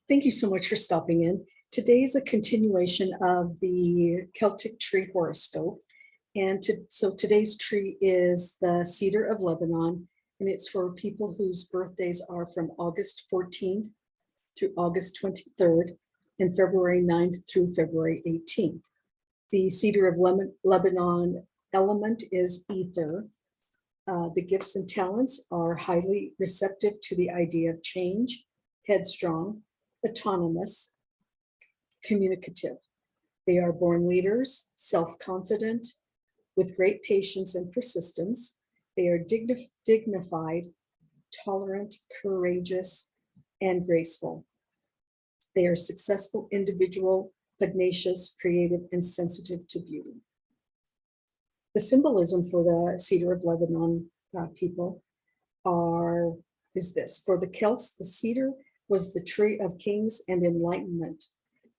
Thank you so much for stopping in. Today is a continuation of the Celtic tree horoscope. So today's tree is the Cedar of Lebanon, and it's for people whose birthdays are from August 14th through August 23rd and February 9th through February 18th. The Cedar of Lebanon element is ether. The gifts and talents are highly receptive to the idea of change, headstrong, autonomous, communicative. They are born leaders, self-confident, with great patience and persistence. They are dignified, tolerant, courageous, and graceful. They are successful individual, pugnacious, creative, and sensitive to beauty. The symbolism for the Cedar of Lebanon people is this. For the Celts, the cedar was the tree of kings and enlightenment.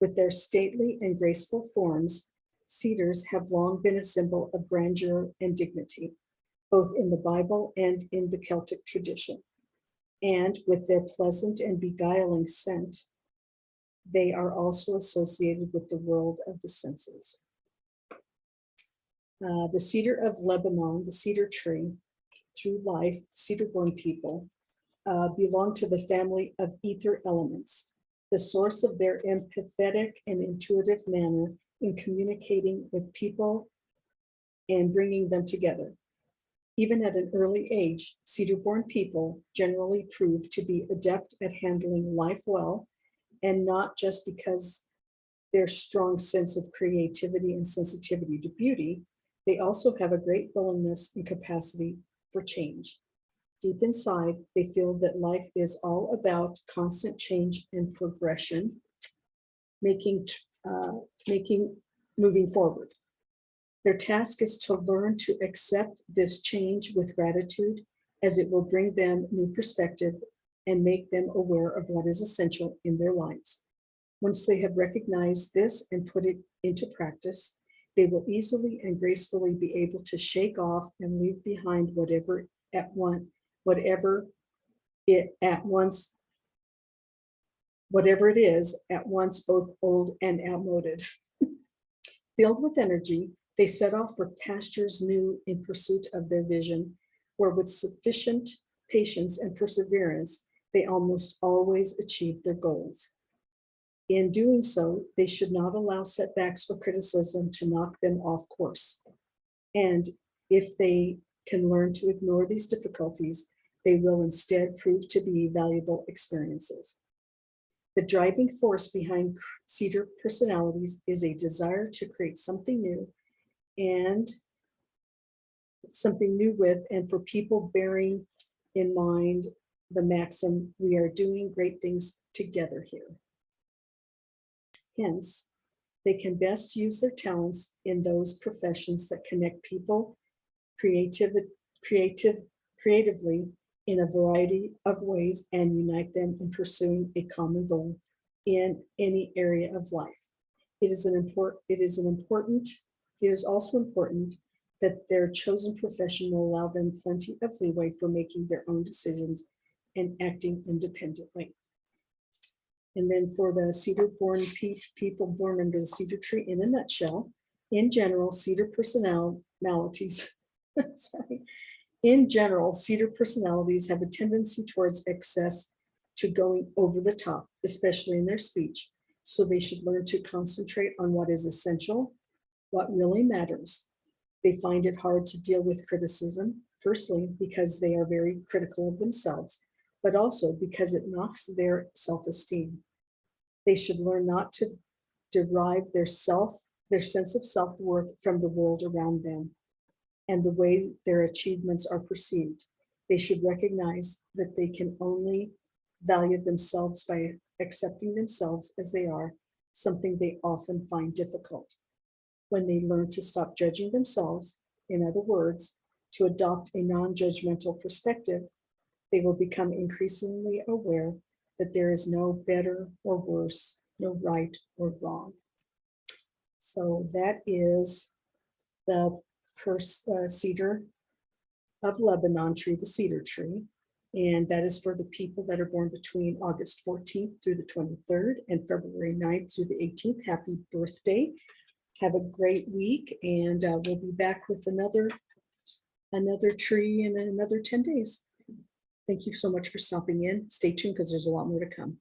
With their stately and graceful forms, cedars have long been a symbol of grandeur and dignity, both in the Bible and in the Celtic tradition. And with their pleasant and beguiling scent, they are also associated with the world of the senses. The Cedar of Lebanon, the cedar tree, through life, cedar-born people, belong to the family of ether elements, the source of their empathetic and intuitive manner in communicating with people and bringing them together. Even at an early age, cedar-born people generally prove to be adept at handling life well, and not just because their strong sense of creativity and sensitivity to beauty, they also have a great willingness and capacity for change. Deep inside, they feel that life is all about constant change and progression, moving forward. Their task is to learn to accept this change with gratitude, as it will bring them new perspective and make them aware of what is essential in their lives. Once they have recognized this and put it into practice, they will easily and gracefully be able to shake off and leave behind whatever it is at once both old and outmoded. Filled with energy, they set off for pastures new in pursuit of their vision, where with sufficient patience and perseverance, they almost always achieve their goals. In doing so, they should not allow setbacks or criticism to knock them off course. And if they can learn to ignore these difficulties, they will instead prove to be valuable experiences. The driving force behind cedar personalities is a desire to create something new with, and for people bearing in mind the maxim, we are doing great things together here. Hence, they can best use their talents in those professions that connect people creatively in a variety of ways and unite them in pursuing a common goal in any area of life. It is also important that their chosen profession will allow them plenty of leeway for making their own decisions and acting independently. And then for the cedar-born people born under the cedar tree, in a nutshell, in general, cedar personalities have a tendency towards excess, to going over the top, especially in their speech. So they should learn to concentrate on what is essential, what really matters. They find it hard to deal with criticism, firstly, because they are very critical of themselves, but also because it knocks their self-esteem. They should learn not to derive their sense of self-worth from the world around them and the way their achievements are perceived. They should recognize that they can only value themselves by accepting themselves as they are, something they often find difficult. When they learn to stop judging themselves, in other words, to adopt a non-judgmental perspective, they will become increasingly aware that there is no better or worse, no right or wrong. So that is the first Cedar of Lebanon tree, the cedar tree. And that is for the people that are born between August 14th through the 23rd and February 9th through the 18th. Happy birthday. Have a great week, and we'll be back with another tree in another 10 days. Thank you so much for stopping in. Stay tuned because there's a lot more to come.